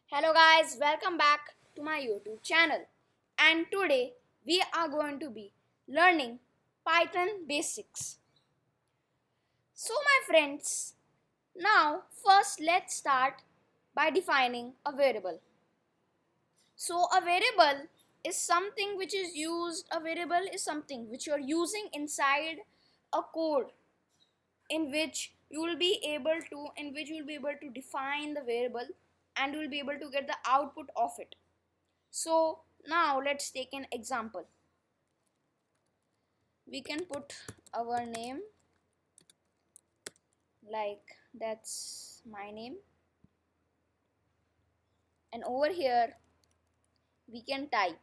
Hello guys, welcome back to my YouTube channel. And today we are going to be learning Python basics. So my friends, now first let's start by defining a variable. So a variable is something which is used, a variable is something which you are using inside a code in which you will be able to define the variable and you will be able to get the output of it. So now let's take an example. We can put our name, like that's my name, and over here we can type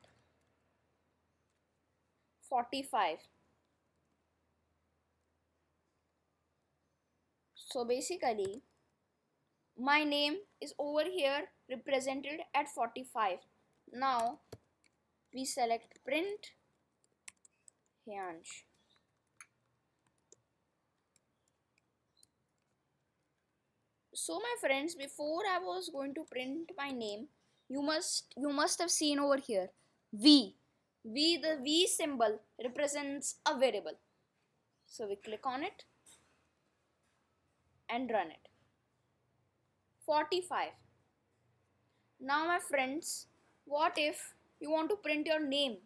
45. So basically my name is over here represented at 45. Now we select print Heyansh. So my friends, before I was going to print my name, you must have seen over here v. The v symbol represents a variable. So we click on it and run it. 45. Now my friends, what if you want to print your name?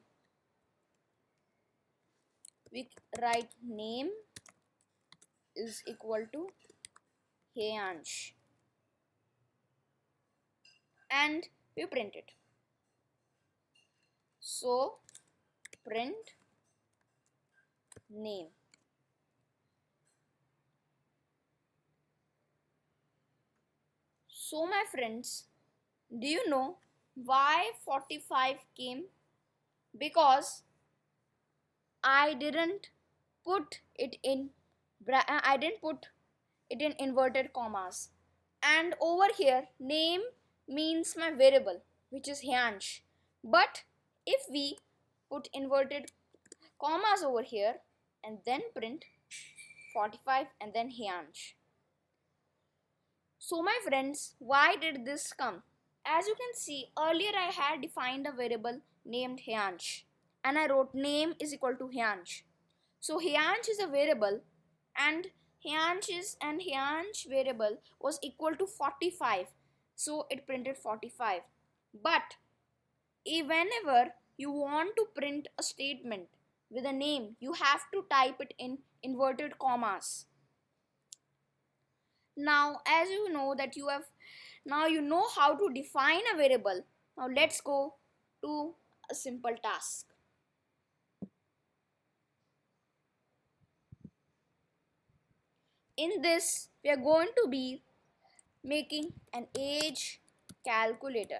We write name is equal to Heyansh and we print it. So print name. So my friends, do you know why 45 came? Because I didn't put it in inverted commas, and over here name means my variable which is Heyansh, but if we put inverted commas over here and then print 45 and then Heyansh. So my friends, why did this come? As you can see, earlier I had defined a variable named Heyansh and I wrote name is equal to Heyansh. So Heyansh is a variable and Heyansh variable was equal to 45. So it printed 45. But whenever you want to print a statement with a name, you have to type it in inverted commas. Now as you know that you know how to define a variable. Now let's go to a simple task. In this we are going to be making an age calculator.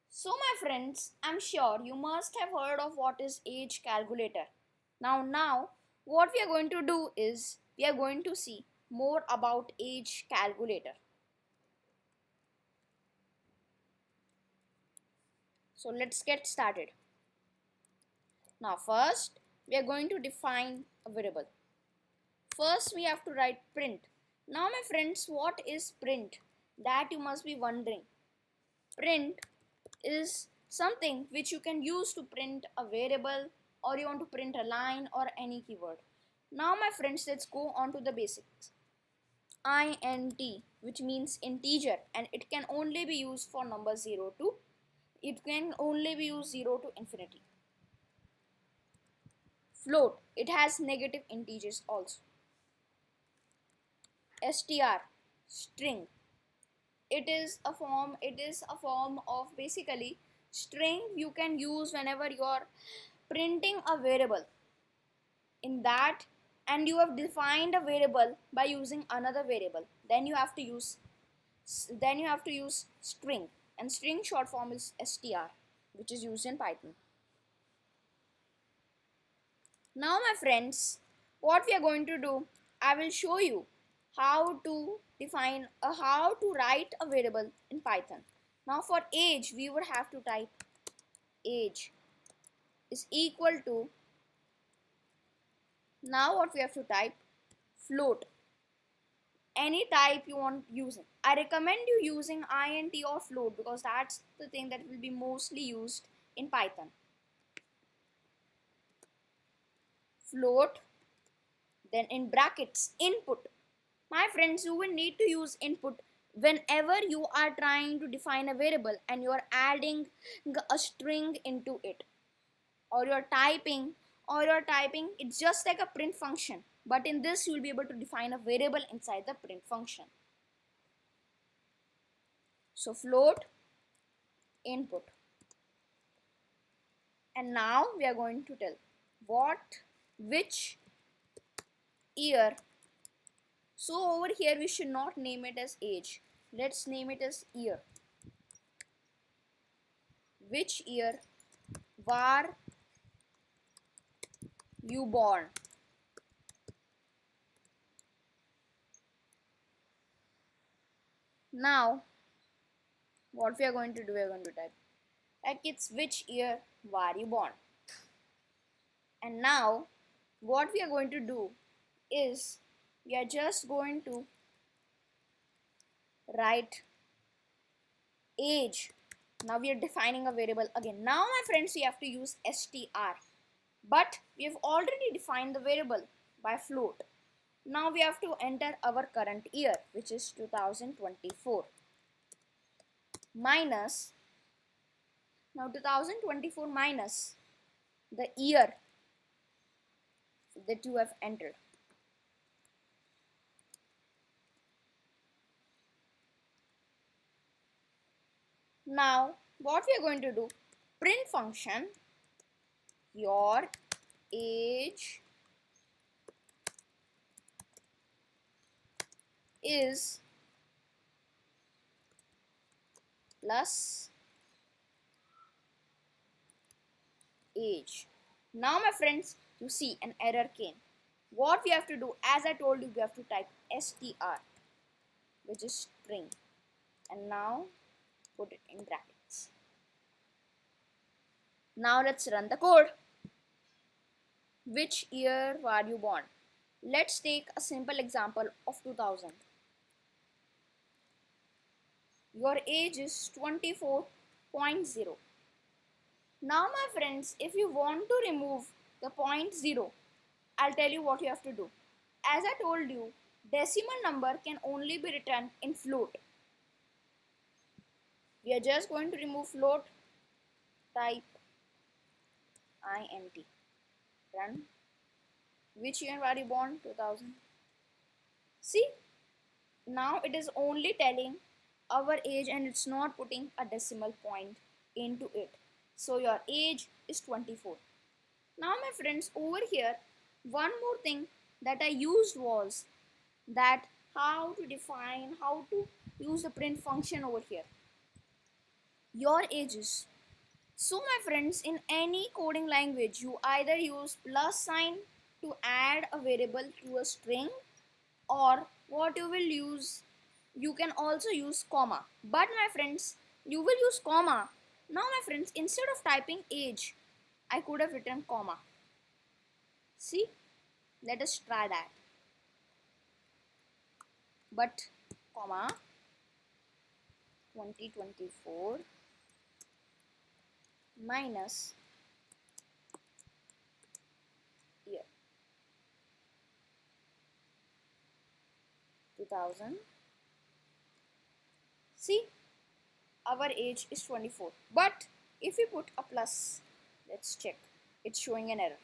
So my friends, I'm sure you must have heard of what is age calculator. Now what we are going to do is we are going to see more about age calculator. So let's get started. Now first we are going to define a variable. First we have to write print. Now my friends, what is print? That you must be wondering. Print is something which you can use to print a variable, or you want to print a line or any keyword. Now my friends, let's go on to the basics. Int, which means integer, and it can only be used for number 0 to infinity. Float, it has negative integers also. Str, string, it is a form of basically string you can use whenever you are printing a variable in that, and you have defined a variable by using another variable, then you have to use string, and string short form is str, which is used in Python. Now my friends, what we are going to do, I will show you how to write a variable in Python. Now for age, we would have to type age is equal to, now what we have to type, float, any type you want using. I recommend you using int or float because that's the thing that will be mostly used in Python. Float, then in brackets input. My friends, you will need to use input whenever you are trying to define a variable and you are adding a string into it, or you're typing it's just like a print function, but in this you will be able to define a variable inside the print function. So float, input, and now we are going to tell what which year. So over here we should not name it as age, let's name it as year. Which year were you born? Now what we are going to do, we are going to type like it's which year were you born. And now what we are going to do is we are just going to write age. Now we are defining a variable again. Now my friends, we have to use str, but we have already defined the variable by float. Now we have to enter our current year, which is 2024, minus, now 2024 minus the year that you have entered. Now what we are going to do, print function your age is plus age. Now my friends, you see an error came. What we have to do, as I told you, we have to type str, which is string, and now put it in brackets. Now let's run the code. Which year were you born? Let's take a simple example of 2000. Your age is 24.0. Now my friends, if you want to remove the point 0, I'll tell you what you have to do. As I told you, decimal number can only be written in float. We are just going to remove float, type int, run. Which year were you born? 2000. See, now it is only telling our age and it's not putting a decimal point into it. So your age is 24. Now my friends, over here one more thing that I used was that how to use the print function over here, your ages. So my friends, in any coding language you either use plus sign to add a variable to a string, or what you will use, you can also use comma. But my friends, you will use comma. Now my friends, instead of typing age, I could have written comma. See, let us try that. But comma 2024 minus year 2000. See, our age is 24, but if we put a plus, let's check, it's showing an error.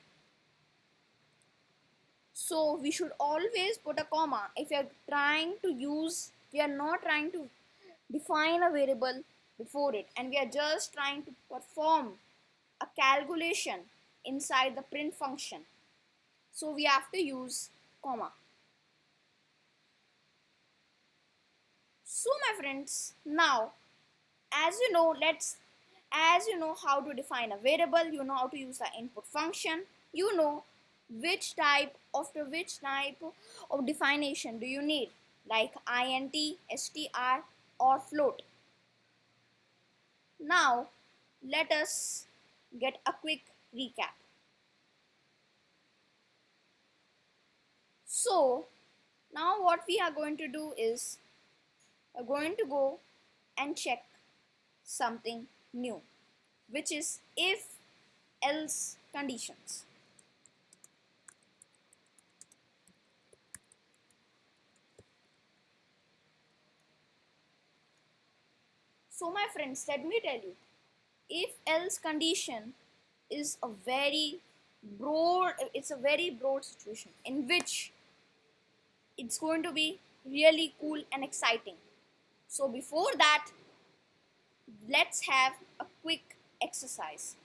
So we should always put a comma if we are trying to use, we are not trying to define a variable before it, and we are just trying to perform a calculation inside the print function. So we have to use comma. So my friends, now as you know how to define a variable, you know how to use the input function, you know which type of definition do you need, like int, str, or float. Now let us get a quick recap. So Now what we are going to do is we're going to go and check something new, which is if else conditions. So my friends, let me tell you, if else condition is a very broad situation in which it's going to be really cool and exciting. So before that, let's have a quick exercise.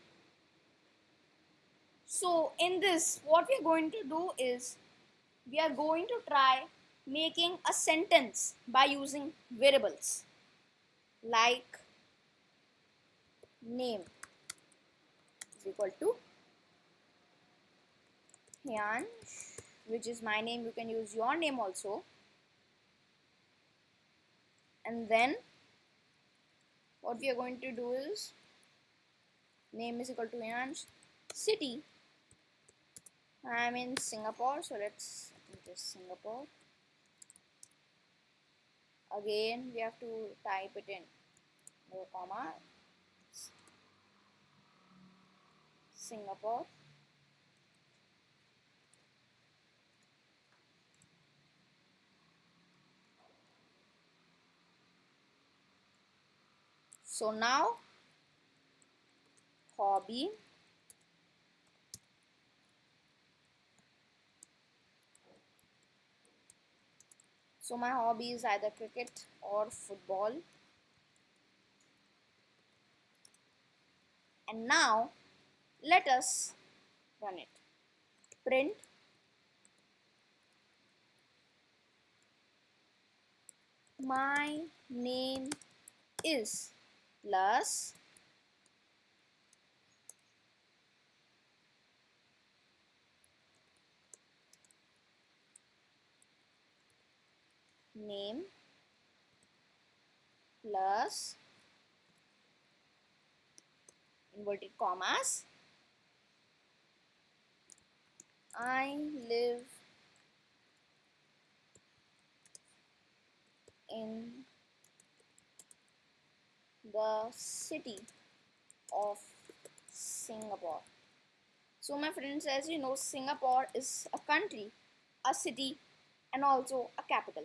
So in this, what we are going to do is we are going to try making a sentence by using variables like name is equal to Heyansh, which is my name. You can use your name also. And then what we are going to do is name is equal to Heyansh. City, I am in Singapore, so let's enter Singapore. Again, we have to type it in no comma Singapore. So now hobby, so my hobby is either cricket or football. And now let us run it. Print my name is plus name plus inverted commas I live in the city of Singapore. So my friends, as you know, Singapore is a country, a city, and also a capital.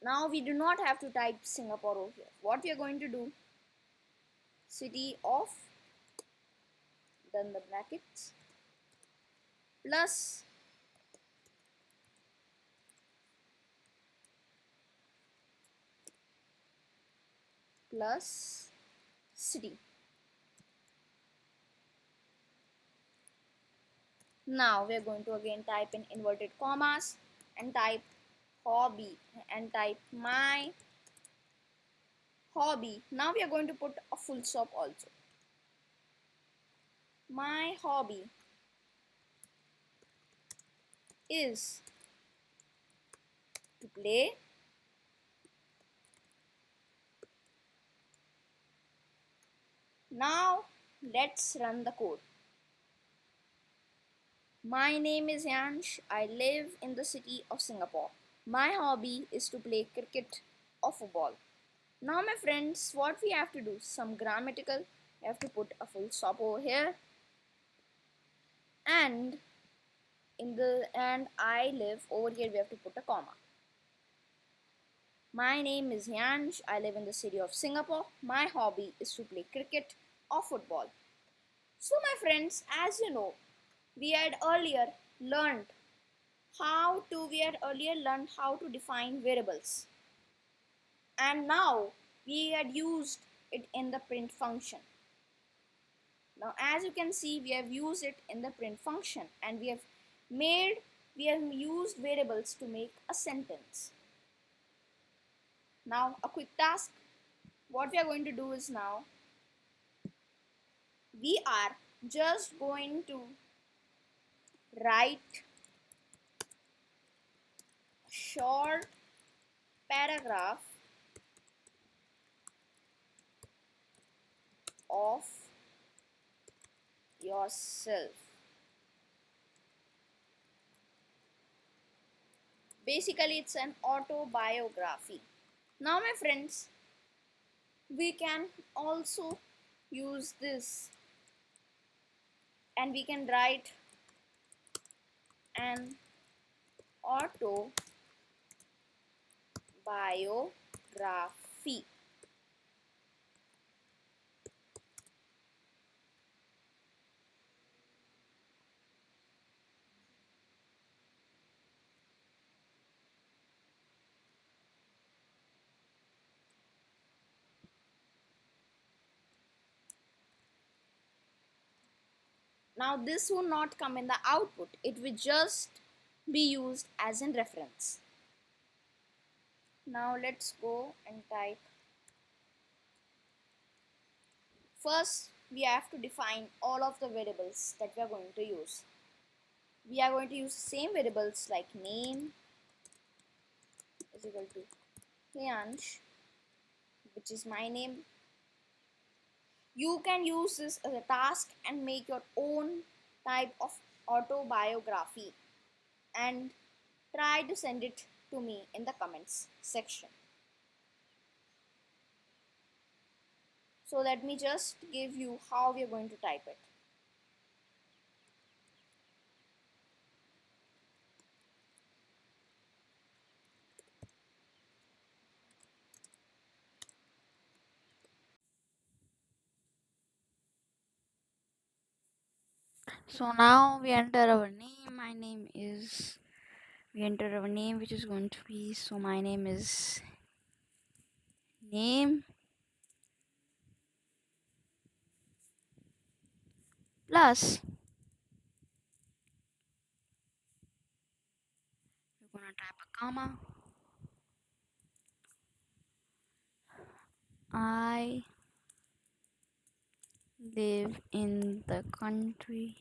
Now we do not have to type Singapore over here. What we are going to do, city of, then the brackets, plus city. Now we are going to again type in inverted commas and type hobby and type my hobby. Now we are going to put a full stop also. My hobby is to play Now let's run the code. My name is Heyansh. I live in the city of Singapore. My hobby is to play cricket or football. Now my friends, what we have to do, some grammatical, we have to put a full stop over here, and I live over here, we have to put a comma. My name is Heyansh. I live in the city of Singapore. My hobby is to play cricket or football. So my friends, as you know, we had earlier learned how to define variables, and now we had used it in the print function. Now as you can see, we have used it in the print function, and we have used variables to make a sentence. Now a quick task, what we are going to do is, now we are just going to write a short paragraph of yourself. Basically, it's an autobiography. Now, my friends, we can also use this and we can write an autobiography. Now, this will not come in the output, it will just be used as in reference. Now, let's go and type. First, we have to define all of the variables that we are going to use. We are going to use the same variables like name is equal to Heyansh, which is my name. You can use this as a task and make your own type of autobiography and try to send it to me in the comments section. So let me just give you how we are going to type it. So now we enter our name. My name is we enter our name, which is going to be, so my name is name plus we're gonna type a comma. I live in the country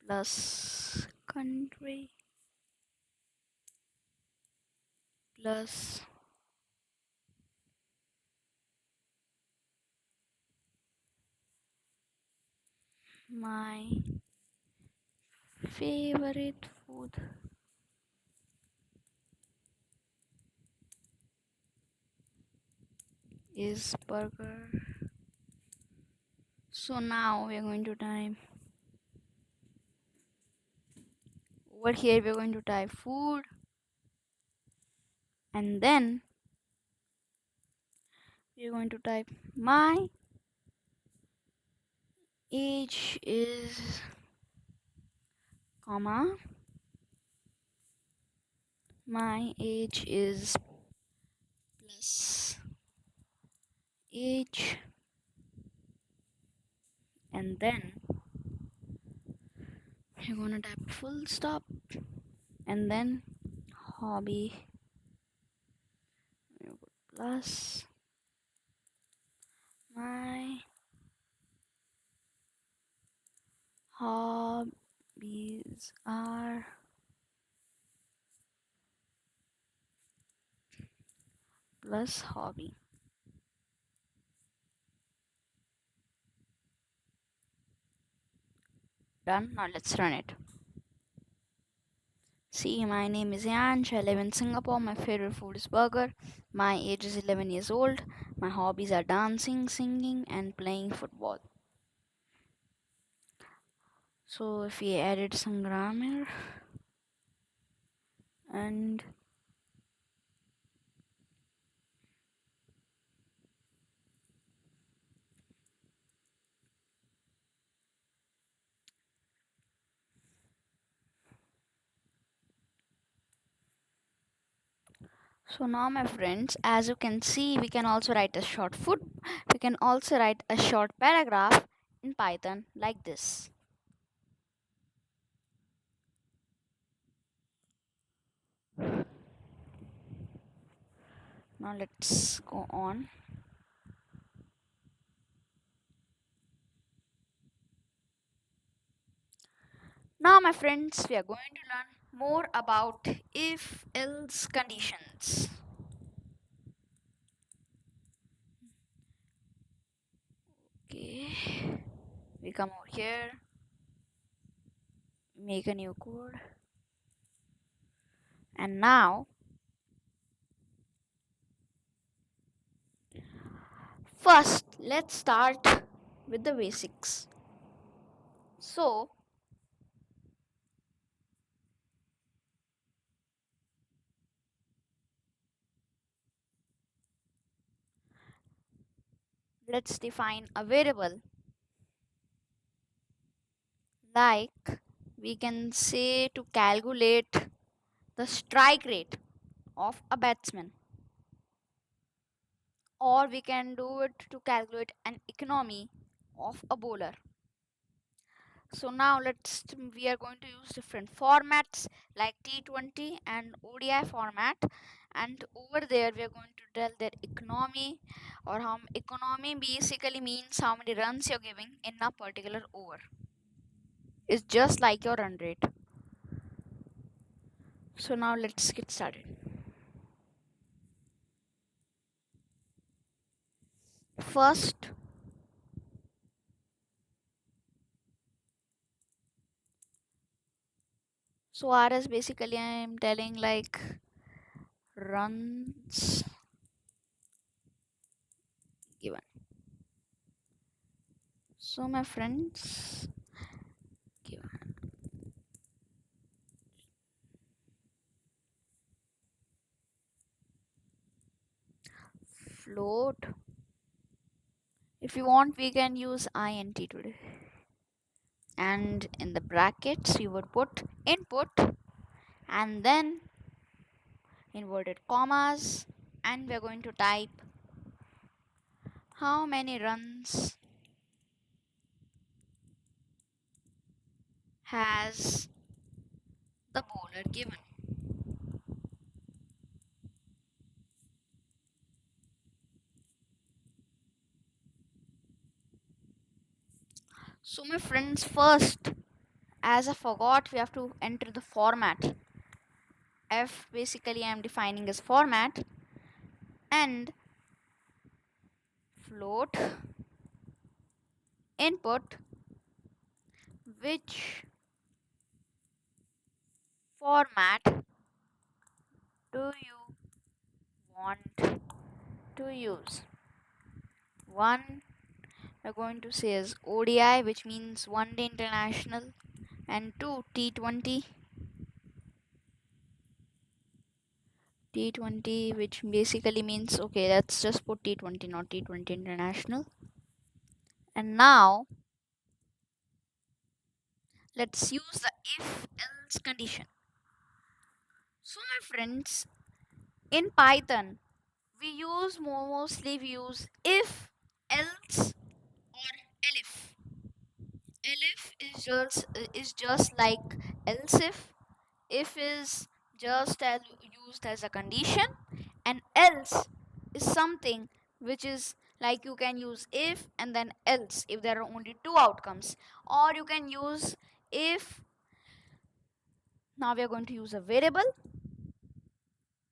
plus country plus my favorite food is burger. So now we're going to type over here, we're going to type food, and then we're going to type my age is comma my age is plus age, and then you're gonna type full stop, and then hobby plus my hobbies are plus hobby. Done. Now let's run it. See, my name is Yanch. I live in Singapore. My favorite food is burger. My age is 11 years old. My hobbies are dancing, singing, and playing football. So, if we added some grammar and so now, my friends, as you can see, we can also write a short foot. We can also write a short paragraph in Python like this. Now let's go on. Now, my friends, we are going to learn more about if-else conditions. Okay. come over here, make a new code, and now first let's start with the basics. So let's define a variable like we can say to calculate the strike rate of a batsman, or we can do it to calculate an economy of a bowler. So now we are going to use different formats like T20 and ODI format, and over there we are going to tell their economy, or how economy basically means how many runs you're giving in a particular over. It's just like your run rate. So now let's get started. First, so RS basically I am telling like runs given. So my friends, given float. If you want, we can use int today. And in the brackets, you would put input and then inverted commas, and we're going to type how many runs has the bowler given. So, my friends, first, as I forgot, we have to enter the format. F basically I am defining as format, and float input, which format do you want to use. One, we're going to say is ODI, which means one day international, and two, T20. T20, which basically means okay, let's just put T20, not T20 international. And now let's use the if else condition. So, my friends, in Python, we use if, else, or elif. Elif is just like else if is just as used as a condition, and else is something which is like you can use if and then else if there are only two outcomes, or you can use if. Now we are going to use a variable,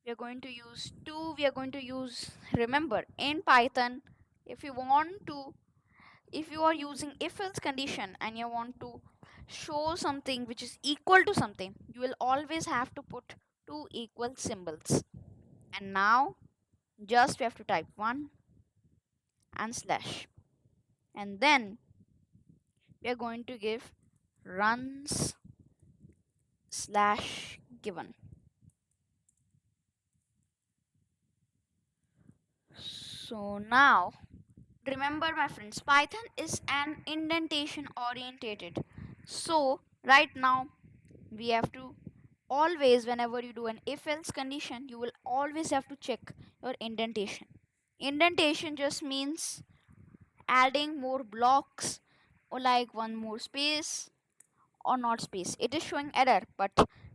we are going to use two, we are going to use, remember in Python, if you want to, if you are using if else condition and you want to show something which is equal to something, you will always have to put two equal symbols. And now just we have to type one and slash, and then we are going to give runs slash given. So now remember my friends, Python is an indentation orientated. So right now we have to always, whenever you do an if else condition, you will always have to check your indentation. Indentation just means adding more blocks, or like one more space or not space. It is showing error, but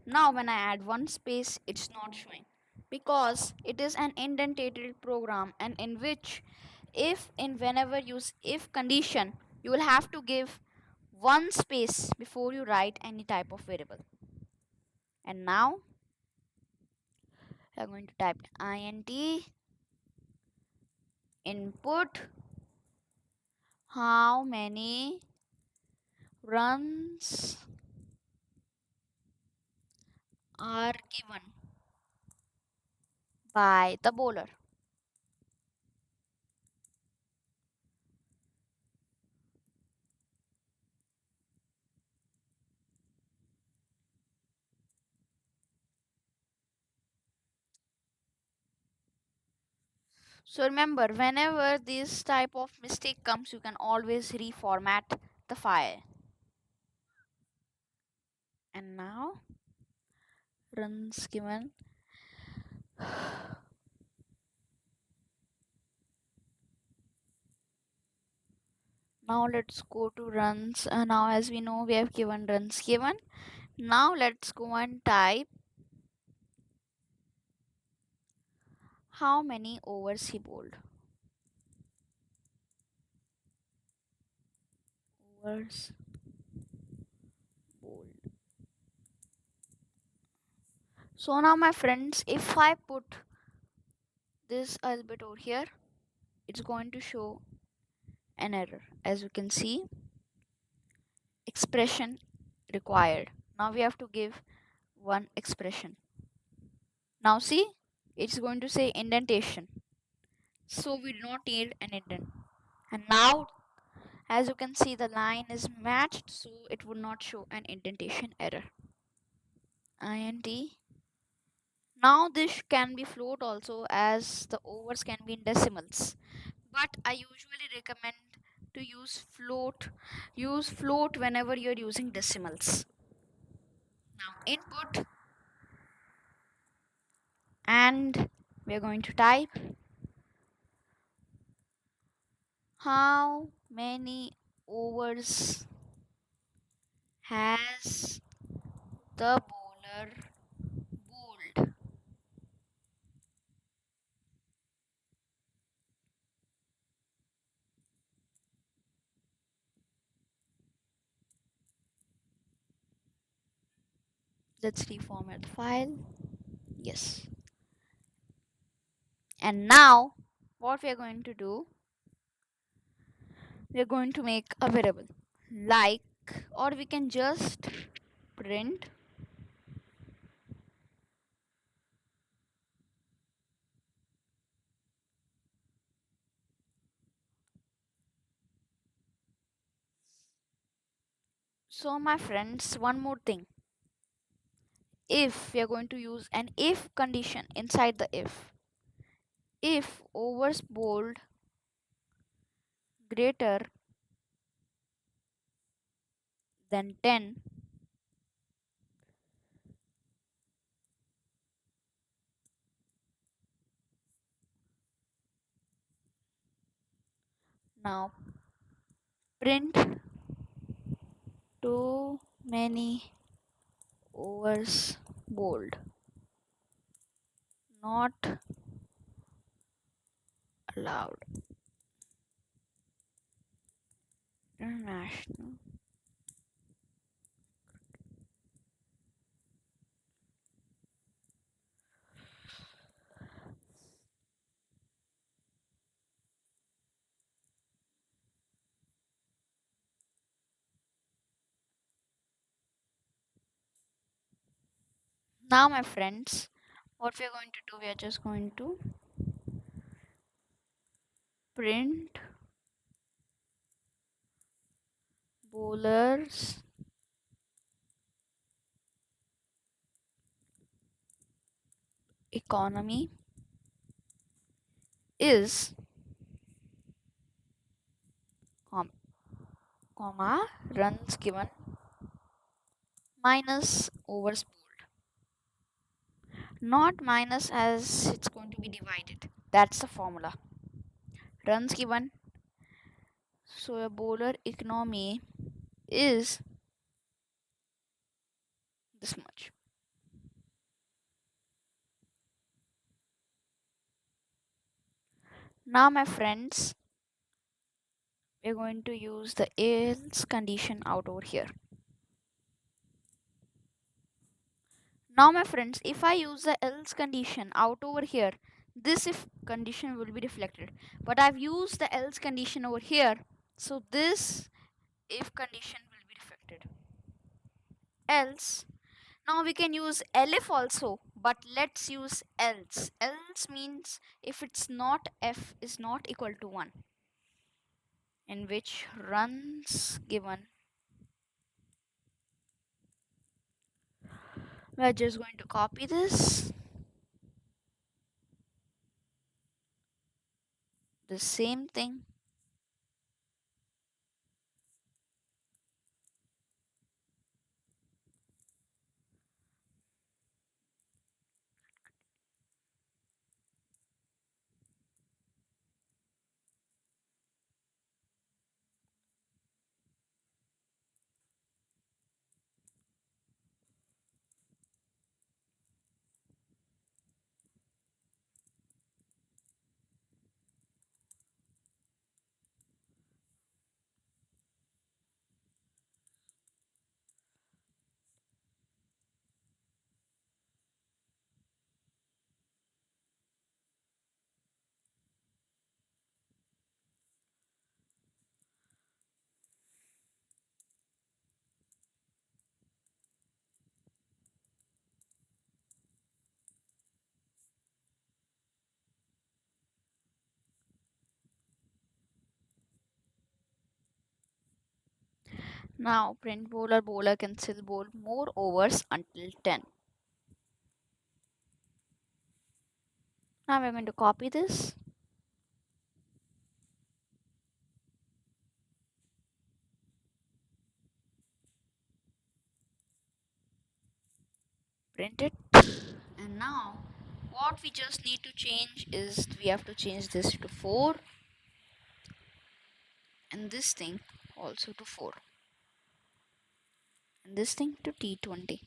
now when I add one space, it's not showing because it is an indented program, and in which if in whenever use if condition, you will have to give one space before you write any type of variable. And now I'm going to type int input how many runs are given by the bowler. So remember, whenever this type of mistake comes, you can always reformat the file. And now runs given. Now let's go to runs. Now as we know, we have given runs given. Now let's go and type how many overs he bowled. Overs bowled. So now my friends, if I put this a little bit over here, it's going to show an error. As you can see, expression required. Now we have to give one expression. Now see, it's going to say indentation. So we do not need an indent. And now as you can see, the line is matched, so it would not show an indentation error. INT. Now this can be float also, as the overs can be in decimals. But I usually recommend to use float. Use float whenever you're using decimals. Now input, and we're going to type how many overs has the bowler bowled. Let's reformat the file. Yes. And now what we are going to do, we are going to make a variable like, or we can just print so my friends, one more thing. If we are going to use an if condition inside the if overs bowled greater than 10, now print too many overs bowled, not allowed. International. Now my friends, what we are going to do, we are just going to print bowlers economy is com- comma runs given minus overs bowled, not minus, as it's going to be divided. That's the formula. Runs given, so a bowler economy is this much. Now my friends, we're going to use the else condition out over here. Now my friends, if I use the else condition out over here, this if condition will be reflected. But I've used the else condition over here, so this if condition will be started. Else, now we can use elif also, but let's use else. Else means if it's not f is not equal to 1, in which runs given. We're just going to copy this, the same thing. Now print bowler can still bowl more overs until 10. Now we're going to copy this, print it, and now what we just need to change is we have to change this to 4 and this thing also to 4 and this thing to T20.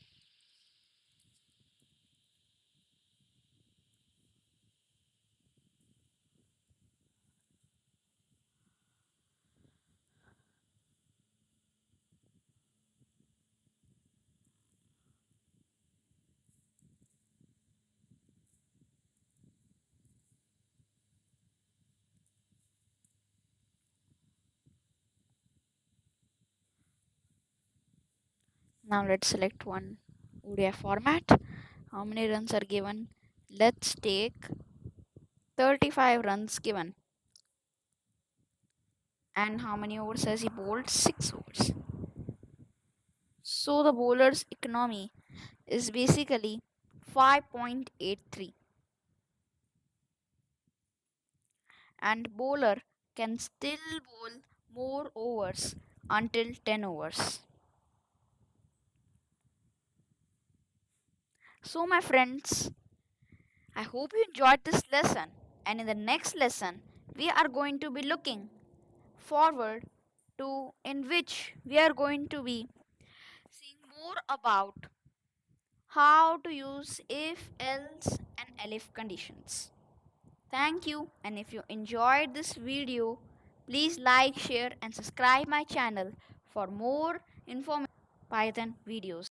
Now let's select one ODI format. How many runs are given? Let's take 35 runs given. And how many overs has he bowled? 6 overs. So the bowler's economy is basically 5.83, and bowler can still bowl more overs until 10 overs. So my friends, I hope you enjoyed this lesson, and in the next lesson we are going to be looking forward to in which we are going to be seeing more about how to use if, else and elif conditions. Thank you, and if you enjoyed this video, please like, share and subscribe my channel for more informative Python videos.